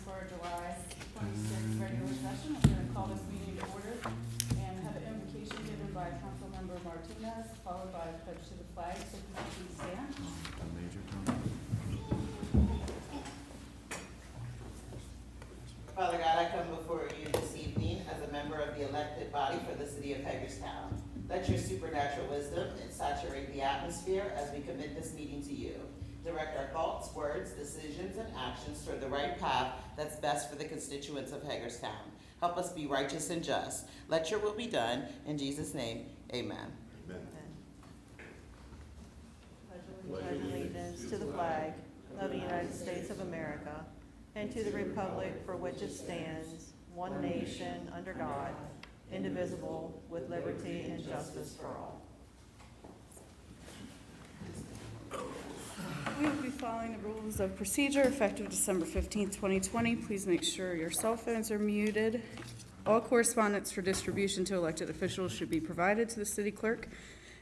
for our July 26th regular session. I'm going to call this meeting to order and have an invocation given by Councilmember Martinez, followed by a pledge to the flag. So please stand. Father God, I come before you this evening as a member of the elected body for the city of Hagerstown. Let your supernatural wisdom saturate the atmosphere as we commit this meeting to you. Direct our thoughts, words, decisions, and actions toward the right path that's best for the constituents of Hagerstown. Help us be righteous and just. Let your will be done. In Jesus' name, amen. Amen. Pledge allegiance to the flag of the United States of America and to the republic for which it stands, one nation, under God, indivisible, with liberty and justice for all. We will be following the rules of procedure effective December 15th, 2020. Please make sure your cell phones are muted. All correspondence for distribution to elected officials should be provided to the city clerk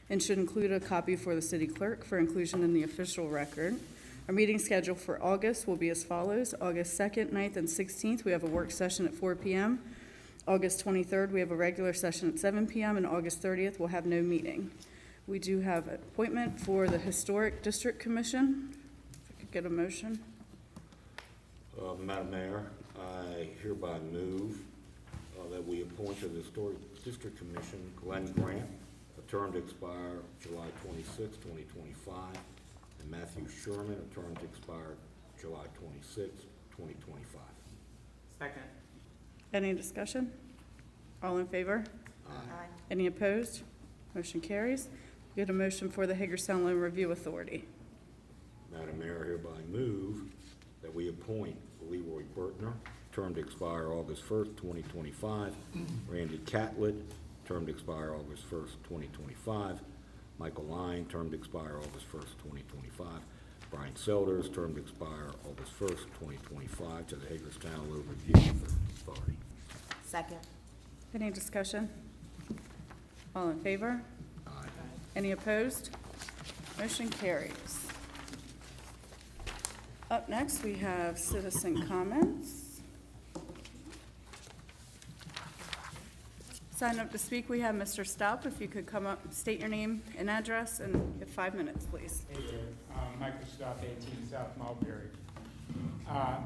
and should include a copy for the city clerk for inclusion in the official record. Our meeting schedule for August will be as follows. August 2nd, 9th, and 16th, we have a work session at 4 p.m. August 23rd, we have a regular session at 7 p.m. and August 30th, we'll have no meeting. We do have an appointment for the Historic District Commission. If I could get a motion. Madam Mayor, I hereby move that we appoint to the Historic District Commission Glenn Grant, a term to expire July 26, 2025, and Matthew Sherman, a term to expire July 26, 2025. Second. Any discussion? All in favor? Aye. Any opposed? Motion carries. Get a motion for the Hagerstown Loan Review Authority. Madam Mayor, hereby move that we appoint Leroy Bertner, term to expire August 1st, 2025, Randy Catlett, term to expire August 1st, 2025, Michael Line, term to expire August 1st, 2025, Brian Selders, term to expire August 1st, 2025, to the Hagerstown Loan Review Authority. Second. Any discussion? All in favor? Aye. Any opposed? Motion carries. Up next, we have citizen comments. Sign up to speak. We have Mr. Stout. If you could come up, state your name and address, and you have 5 minutes, please. Hey there, Michael Stout, 18 South Mulberry. I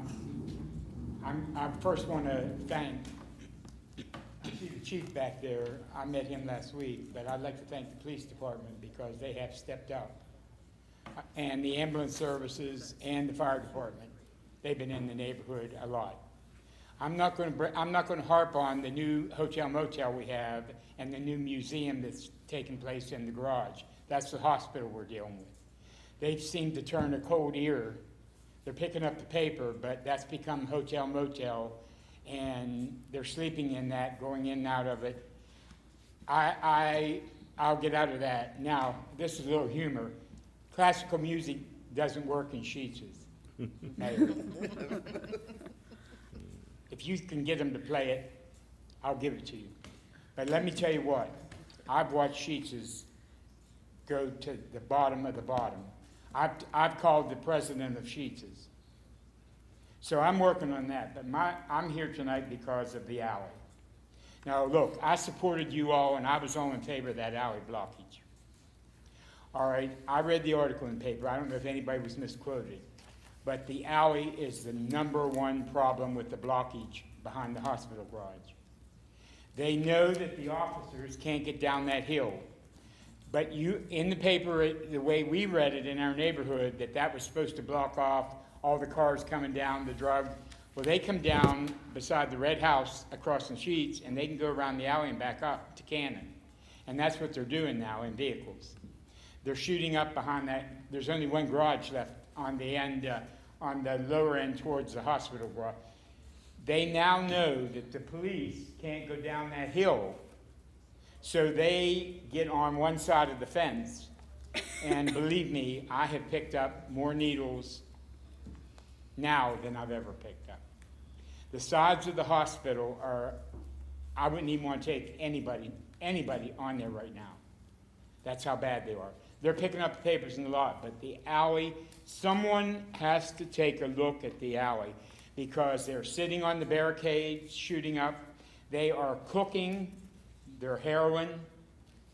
first want to thank, I see the chief back there. I met him last week, but I'd like to thank the police department because they have stepped up. And the ambulance services and the fire department. They've been in the neighborhood a lot. I'm not going to harp on the new hotel motel we have and the new museum that's taking place in the garage. That's the hospital we're dealing with. They seem to turn a cold ear. They're picking up the paper, but that's become hotel motel, and they're sleeping in that, going in and out of it. I'll get out of that. Now, this is a little humor. Classical music doesn't work in Sheetses, Mayor. If you can get them to play it, I'll give it to you. But let me tell you what, I've watched Sheetses go to the bottom of the bottom. I've called the president of Sheetses. So I'm working on that, but I'm here tonight because of the alley. Now look, I supported you all and I was all in favor of that alley blockage. All right, I read the article in the paper. I don't know if anybody was misquoted. But the alley is the #1 problem with the blockage behind the hospital garage. They know that the officers can't get down that hill. But in the paper, the way we read it in our neighborhood, that was supposed to block off all the cars coming down the drug. Well, they come down beside the red house across the streets, and they can go around the alley and back up to Cannon. And that's what they're doing now in vehicles. They're shooting up behind that. There's only one garage left on the end, on the lower end towards the hospital garage. They now know that the police can't go down that hill, so they get on one side of the fence. And believe me, I have picked up more needles now than I've ever picked up. The sides of the hospital are, I wouldn't even want to take anybody on there right now. That's how bad they are. They're picking up the papers in the lot, but the alley, someone has to take a look at the alley. because they're sitting on the barricades, shooting up. They are cooking their heroin,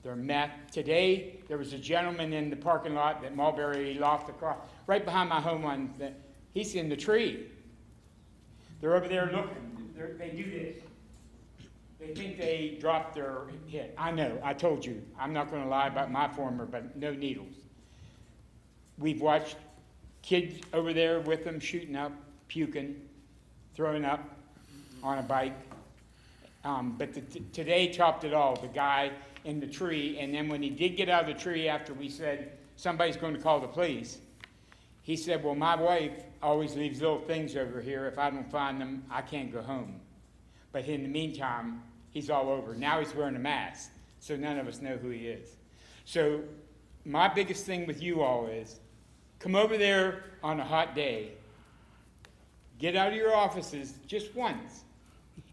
their meth. Today, there was a gentleman in the parking lot that Mulberry locked across, right behind my home he's in the tree. They're over there looking. They do this. They think they dropped their hit. I know, I told you. I'm not going to lie about my former, but no needles. We've watched kids over there with them shooting up, puking, throwing up on a bike. But today topped it all, the guy in the tree. And then when he did get out of the tree after we said somebody's going to call the police, he said, well, my wife always leaves little things over here. If I don't find them, I can't go home. But in the meantime, he's all over. Now he's wearing a mask, so none of us know who he is. So my biggest thing with you all is, come over there on a hot day, get out of your offices just once,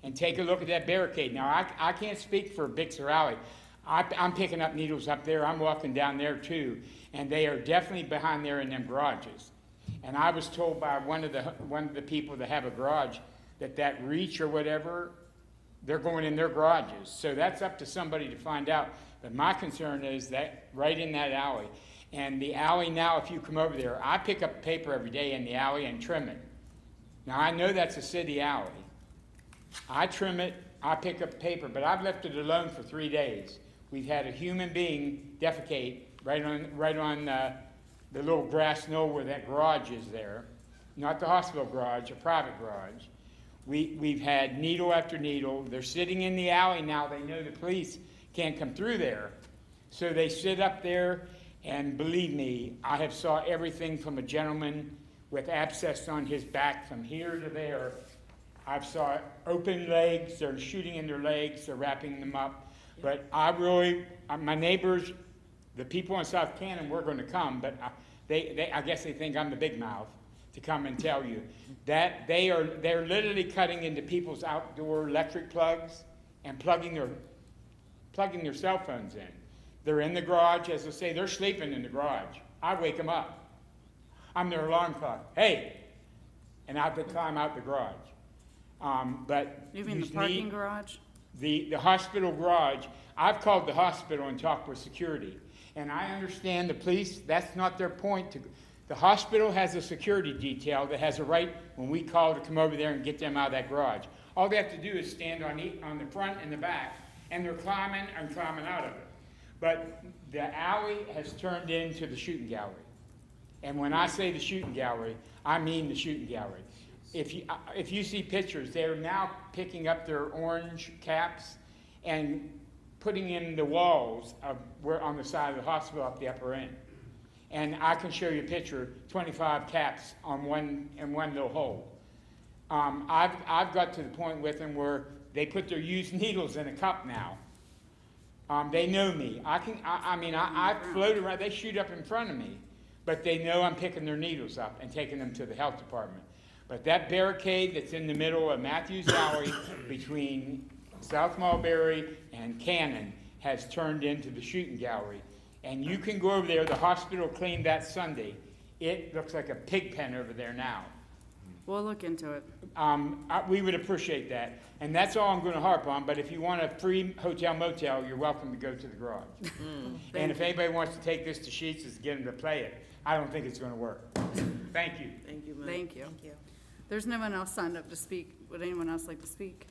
and take a look at that barricade. Now, I can't speak for Bixer Alley. I'm picking up needles up there. I'm walking down there, too, and they are definitely behind there in them garages. And I was told by one of the people that have a garage that reach or whatever, they're going in their garages. So that's up to somebody to find out. But my concern is that right in that alley. And the alley now, if you come over there, I pick up paper every day in the alley and trim it. Now, I know that's a city alley. I trim it, I pick up paper, but I've left it alone for 3 days. We've had a human being defecate right on the little grass knoll where that garage is there. Not the hospital garage, a private garage. We've had needle after needle. They're sitting in the alley now. They know the police can't come through there. So they sit up there, and believe me, I have saw everything from a gentleman with abscess on his back from here to there. I've saw open legs. They're shooting in their legs. They're wrapping them up. But my neighbors, the people in South Cannon, were going to come, but I guess they think I'm the big mouth to come and tell you that they're literally cutting into people's outdoor electric plugs and plugging their cell phones in. They're in the garage, as I say, they're sleeping in the garage. I wake them up. I'm their alarm clock. Hey, and I have to climb out the garage. But You mean the parking garage? The hospital garage. I've called the hospital and talked with security, and I understand the police. That's not their point. The hospital has a security detail that has a right, when we call, to come over there and get them out of that garage. All they have to do is stand on the front and the back, and they're climbing out of it. But the alley has turned into the shooting gallery. And when I say the shooting gallery, I mean the shooting gallery. If you see pictures, they're now picking up their orange caps and putting in the walls on the side of the hospital up the upper end. And I can show you a picture, 25 caps in one little hole. I've got to the point with them where they put their used needles in a cup now. They know me. I float around. They shoot up in front of me, but they know I'm picking their needles up and taking them to the health department. But that barricade that's in the middle of Matthews Alley between South Mulberry and Cannon has turned into the shooting gallery. And you can go over there. The hospital cleaned that Sunday. It looks like a pig pen over there now. We'll look into it. We would appreciate that. And that's all I'm going to harp on. But if you want a free hotel motel, you're welcome to go to the garage. And if anybody wants to take this to Sheets and get them to play it, I don't think it's going to work. Thank you. Thank you, Mike. Thank you. There's no one else signed up to speak. Would anyone else like to speak?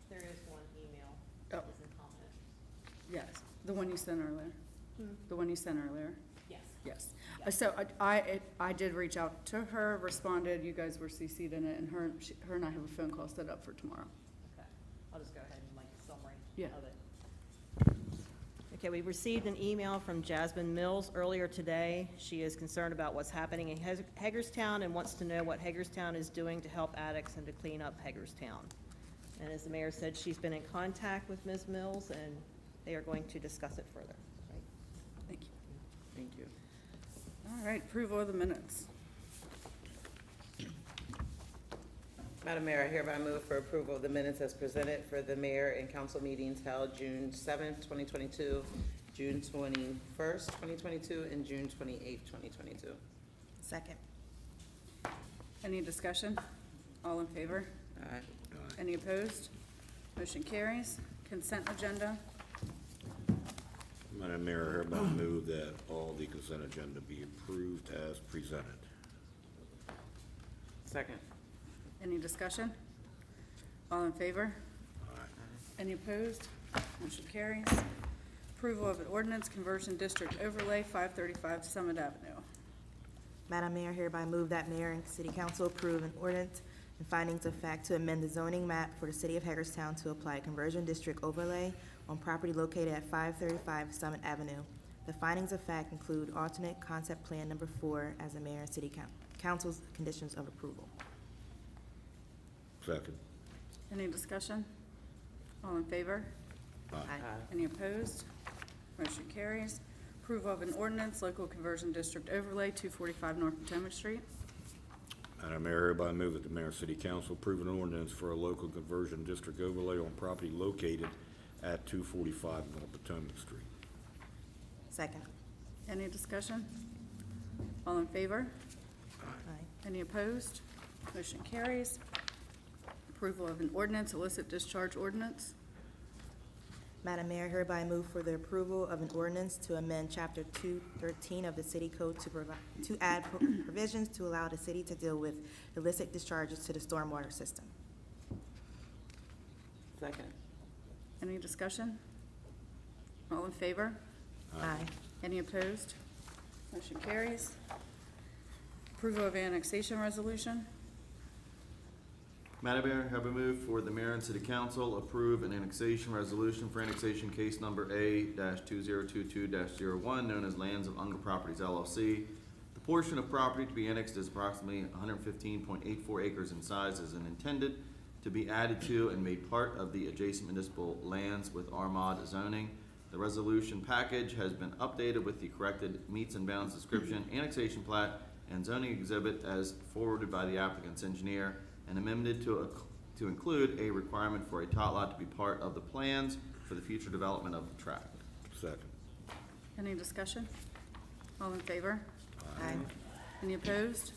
There is one email Oh. that is in confidence. Yes, the one you sent earlier. The one you sent earlier? Yes. Yes. So I did reach out to her, responded, you guys were CC'd in it, and her and I have a phone call set up for tomorrow. Okay. I'll just go ahead and make a summary Yeah. of it. Okay, we received an email from Jasmine Mills earlier today. She is concerned about what's happening in Hagerstown and wants to know what Hagerstown is doing to help addicts and to clean up Hagerstown. And as the mayor said, she's been in contact with Ms. Mills, and they are going to discuss it further. Right? Thank you. Thank you. All right, approval of the minutes. Madam Mayor, I hereby move for approval of the minutes as presented for the mayor and council meetings held June 7th, 2022, June 21st, 2022, and June 28th, 2022. Second. Any discussion? All in favor? Aye. Any opposed? Motion carries. Consent agenda. Madam Mayor, I hereby move that all the consent agenda be approved as presented. Second. Any discussion? All in favor? Aye. Any opposed? Motion carries. Approval of an ordinance conversion district overlay 535 Summit Avenue. Madam Mayor, hereby move that mayor and city council approve an ordinance and findings of fact to amend the zoning map for the city of Hagerstown to apply a conversion district overlay on property located at 535 Summit Avenue. The findings of fact include alternate concept plan number 4 as the mayor and city council's conditions of approval. Second. Any discussion? All in favor? Aye. Any opposed? Motion carries. Approval of an ordinance, local conversion district overlay, 245 North Potomac Street. Madam Mayor, hereby move that the mayor and city council approve an ordinance for a local conversion district overlay on property located at 245 North Potomac Street. Second. Any discussion? All in favor? Aye. Any opposed? Motion carries. Approval of an ordinance, illicit discharge ordinance. Madam Mayor, hereby move for the approval of an ordinance to amend Chapter 213 of the City Code to add provisions to allow the city to deal with illicit discharges to the stormwater system. Second. Any discussion? All in favor? Aye. Any opposed? Motion carries. Approval of annexation resolution. Madam Mayor, have a move for the mayor and city council approve an annexation resolution for annexation case number A-2022-01, known as Lands of Unger Properties LLC. The portion of property to be annexed is approximately 115.84 acres in size and intended to be added to and made part of the adjacent municipal lands with RMOD zoning. The resolution package has been updated with the corrected meets and bounds description, annexation plat, and zoning exhibit as forwarded by the applicant's engineer, and amended to include a requirement for a tot lot to be part of the plans for the future development of the tract. Second. Any discussion? All in favor? Aye. Any opposed?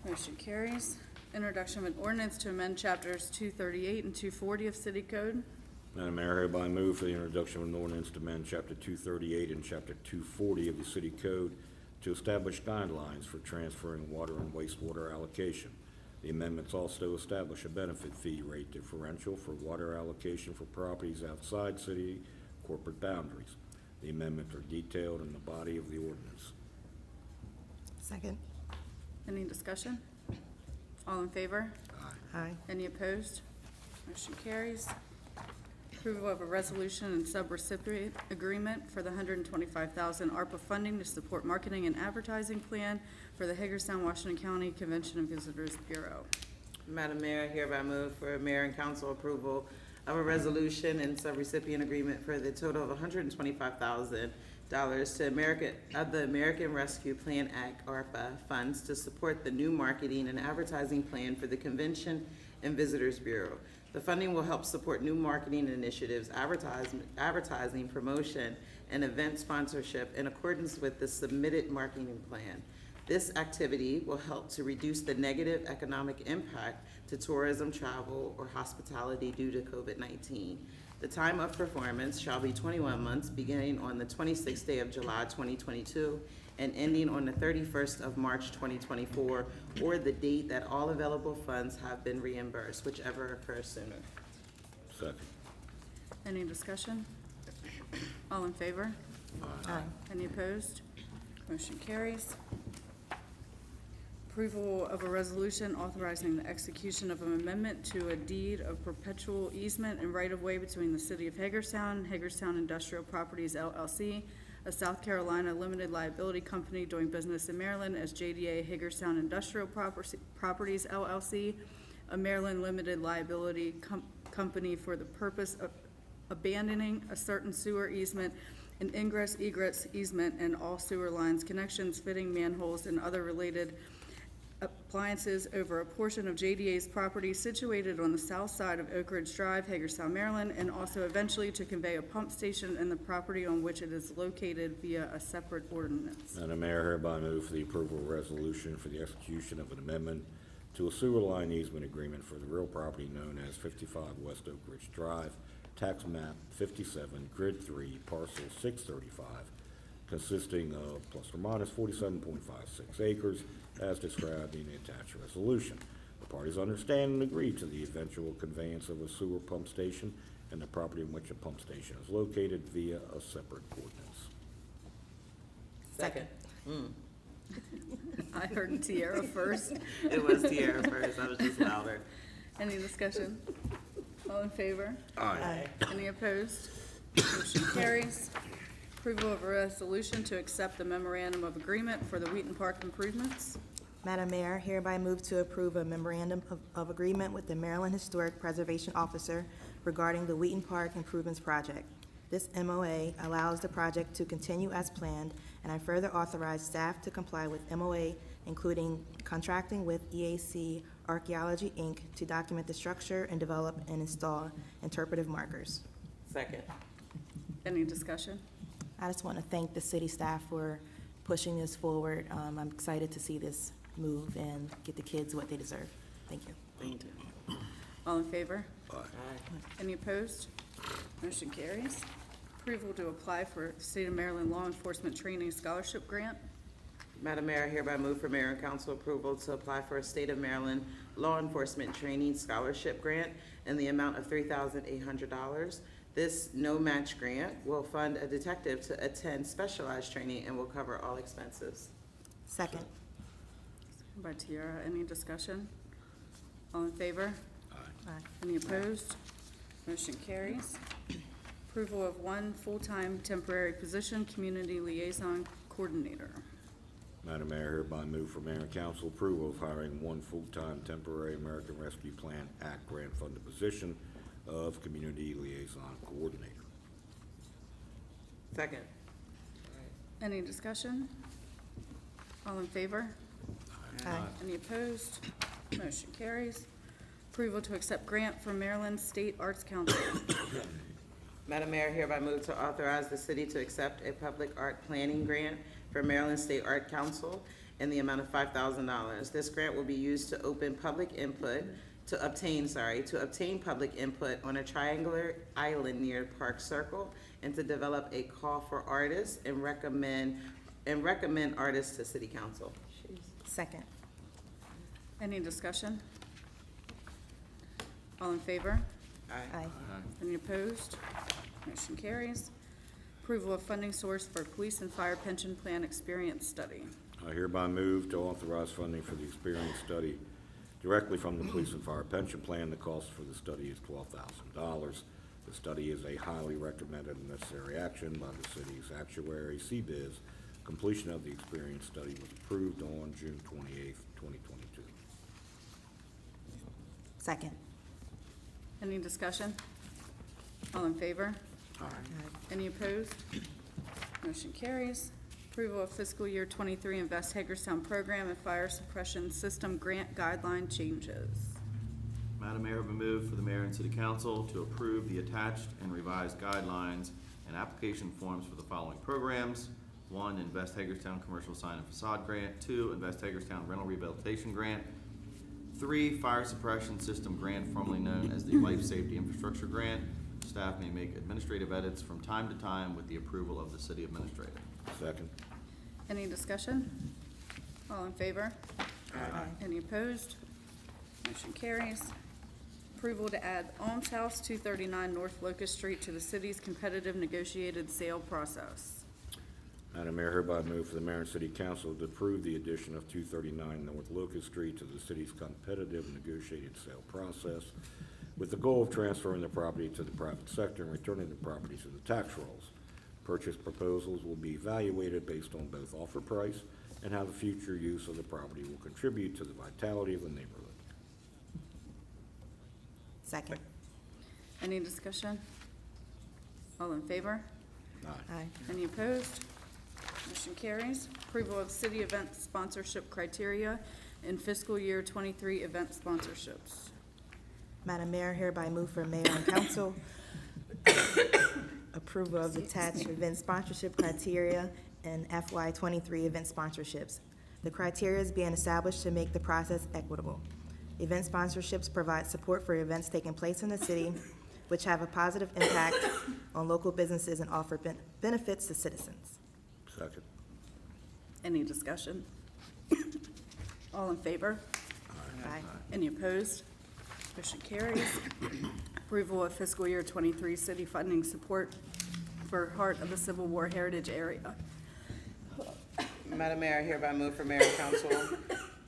Motion carries. Introduction of an ordinance to amend chapters 238 and 240 of City Code. Madam Mayor, hereby move for the introduction of an ordinance to amend Chapter 238 and Chapter 240 of the City Code to establish guidelines for transferring water and wastewater allocation. The amendments also establish a benefit fee rate differential for water allocation for properties outside city corporate boundaries. The amendments are detailed in the body of the ordinance. Second. Any discussion? All in favor? Aye. Any opposed? Motion carries. Approval of a resolution and subrecipient agreement for the $125,000 ARPA funding to support marketing and advertising plan for the Hagerstown, Washington County Convention and Visitors Bureau. Madam Mayor, hereby move for mayor and council approval of a resolution and subrecipient agreement for the total of $125,000 to the American Rescue Plan Act ARPA funds to support the new marketing and advertising plan for the Convention and Visitors Bureau. The funding will help support new marketing initiatives, advertising, promotion, and event sponsorship in accordance with the submitted marketing plan. This activity will help to reduce the negative economic impact to tourism, travel, or hospitality due to COVID-19. The time of performance shall be 21 months, beginning on the 26th day of July 2022 and ending on the 31st of March 2024, or the date that all available funds have been reimbursed, whichever occurs sooner. Second. Any discussion? All in favor? Aye. Any opposed? Motion carries. Approval of a resolution authorizing the execution of an amendment to a deed of perpetual easement and right-of-way between the City of Hagerstown, Hagerstown Industrial Properties LLC, a South Carolina limited liability company doing business in Maryland as JDA Hagerstown Industrial Properties LLC, a Maryland limited liability company for the purpose of abandoning a certain sewer easement, an ingress-egress easement, and all sewer lines, connections, fitting manholes, and other related appliances over a portion of JDA's property situated on the south side of Oak Ridge Drive, Hagerstown, Maryland, and also eventually to convey a pump station in the property on which it is located via a separate ordinance. Madam Mayor, hereby move for the approval of resolution for the execution of an amendment to a sewer line easement agreement for the real property known as 55 West Oak Ridge Drive, tax map 57, grid 3, parcel 635, consisting of plus or minus 47.56 acres, as described in the attached resolution. The parties understand and agree to the eventual conveyance of a sewer pump station and the property in which a pump station is located via a separate ordinance. Second. I heard Tiara first. It was Tiara first, I was just louder. Any discussion? All in favor? Aye. Any opposed? Motion carries. Approval of a resolution to accept the memorandum of agreement for the Wheaton Park improvements. Madam Mayor, hereby move to approve a memorandum of agreement with the Maryland Historic Preservation Officer regarding the Wheaton Park Improvements Project. This MOA allows the project to continue as planned, and I further authorize staff to comply with MOA, including contracting with EAC Archaeology, Inc. to document the structure and develop and install interpretive markers. Second. Any discussion? I just want to thank the city staff for pushing this forward. I'm excited to see this move and get the kids what they deserve. Thank you. Thank you. All in favor? Aye. Any opposed? Motion carries. Approval to apply for State of Maryland Law Enforcement Training Scholarship Grant. Madam Mayor, I hereby move for mayor and council approval to apply for a State of Maryland Law Enforcement Training Scholarship Grant in the amount of $3,800. This no-match grant will fund a detective to attend specialized training and will cover all expenses. Second. By Tiara, any discussion? All in favor? Aye. Any opposed? Motion carries. Approval of one full-time temporary position, Community Liaison Coordinator. Madam Mayor, hereby move for mayor and council approval of hiring one full-time temporary American Rescue Plan Act grant-funded position of Community Liaison Coordinator. Second. Any discussion? All in favor? Aye. Any opposed? Motion carries. Approval to accept grant from Maryland State Arts Council. Madam Mayor, hereby move to authorize the city to accept a public art planning grant for Maryland State Art Council in the amount of $5,000. This grant will be used to obtain public input on a triangular island near Park Circle and to develop a call for artists and recommend artists to city council. Second. Any discussion? All in favor? Aye. Any opposed? Motion carries. Approval of funding source for police and fire pension plan experience study. I hereby move to authorize funding for the experience study directly from the Police and Fire Pension Plan. The cost for the study is $12,000. The study is a highly recommended and necessary action by the city's actuary, CBIZ. Completion of the experience study was approved on June 28th, 2022. Second. Any discussion? All in favor? Aye. Any opposed? Motion carries. Approval of fiscal year 23 Invest Hagerstown Program and Fire Suppression System Grant Guideline changes. Madam Mayor, I move for the mayor and city council to approve the attached and revised guidelines and application forms for the following programs. 1, Invest Hagerstown Commercial Sign and Facade Grant. 2, Invest Hagerstown Rental Rehabilitation Grant. 3, Fire Suppression System Grant, formerly known as the Life Safety Infrastructure Grant. Staff may make administrative edits from time to time with the approval of the city administrator. Second. Any discussion? All in favor? Aye. Any opposed? Motion carries. Approval to add Alms House, 239 North Locust Street to the city's competitive negotiated sale process. Madam Mayor, hereby move for the mayor and city council to approve the addition of 239 North Locust Street to the city's competitive negotiated sale process with the goal of transferring the property to the private sector and returning the property to the tax rolls. Purchase proposals will be evaluated based on both offer price and how the future use of the property will contribute to the vitality of the neighborhood. Second. Any discussion? All in favor? Aye. Any opposed? Motion carries. Approval of city event sponsorship criteria in fiscal year 23 event sponsorships. Madam Mayor, hereby move for mayor and council approval of attached event sponsorship criteria and FY23 event sponsorships. The criteria is being established to make the process equitable. Event sponsorships provide support for events taking place in the city, which have a positive impact on local businesses and offer benefits to citizens. Second. Any discussion? All in favor? Aye. Any opposed? Motion carries. Approval of fiscal year 23 city funding support for Heart of the Civil War Heritage Area. Madam Mayor, I hereby move for mayor and council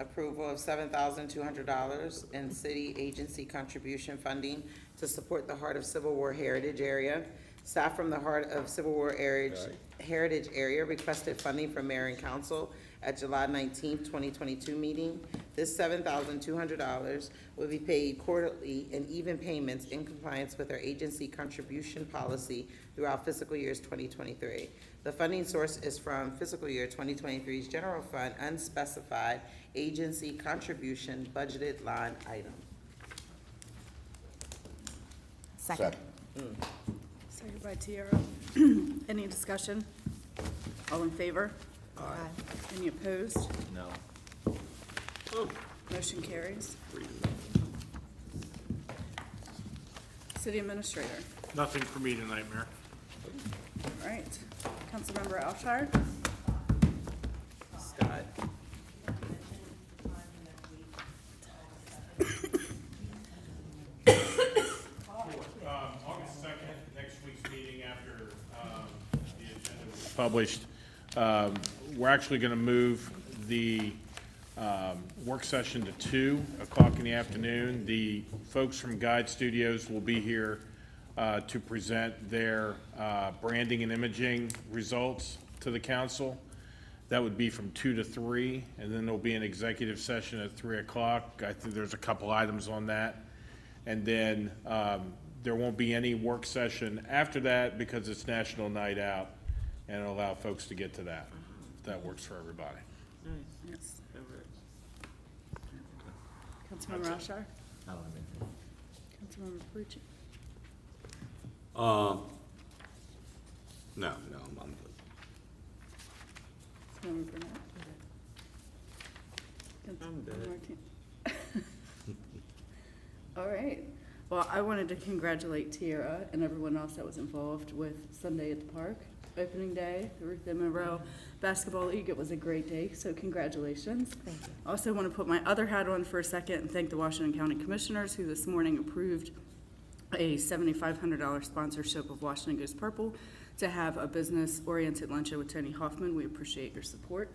approval of $7,200 in city agency contribution funding to support the Heart of Civil War Heritage Area. Staff from the Heart of Civil War Heritage Area requested funding from mayor and council at July 19th, 2022 meeting. This $7,200 will be paid quarterly in even payments in compliance with our agency contribution policy throughout fiscal years 2023. The funding source is from fiscal year 2023's general fund unspecified agency contribution budgeted line item. Second. Second by Tiara. Any discussion? All in favor? Aye. Any opposed? No. Motion carries. City Administrator. Nothing for me tonight, Mayor. All right. Councilmember Alshire. Scott. August 2nd, next week's meeting after the agenda was published, we're actually going to move the work session to 2 o'clock in the afternoon. The folks from Guide Studios will be here to present their branding and imaging results to the council. That would be from 2 to 3, and then there'll be an executive session at 3 o'clock. I think there's a couple items on that. And then there won't be any work session after that because it's National Night Out, and it'll allow folks to get to that. If that works for everybody. Yes. Councilmember Alshire. Councilmember Calucci. No, I'm good. Councilmember Burnett. I'm good. Councilmember Martin. All right. Well, I wanted to congratulate Tiara and everyone else that was involved with Sunday at the Park, opening day, the Ruth M. Monroe Basketball League. It was a great day, so congratulations. Thank you. I also want to put my other hat on for a second and thank the Washington County Commissioners who this morning approved a $7,500 sponsorship of Washington Goes Purple to have a business-oriented luncheon with Tony Hoffman. We appreciate your support.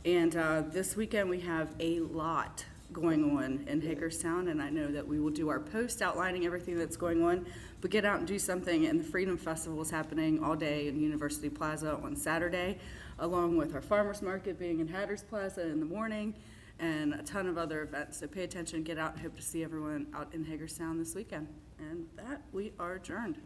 And this weekend we have a lot going on in Hagerstown, and I know that we will do our post outlining everything that's going on, but get out and do something. And the Freedom Festival is happening all day in University Plaza on Saturday, along with our farmers market being in Hatters Plaza in the morning, and a ton of other events. So pay attention, get out, and hope to see everyone out in Hagerstown this weekend. And that, we are adjourned.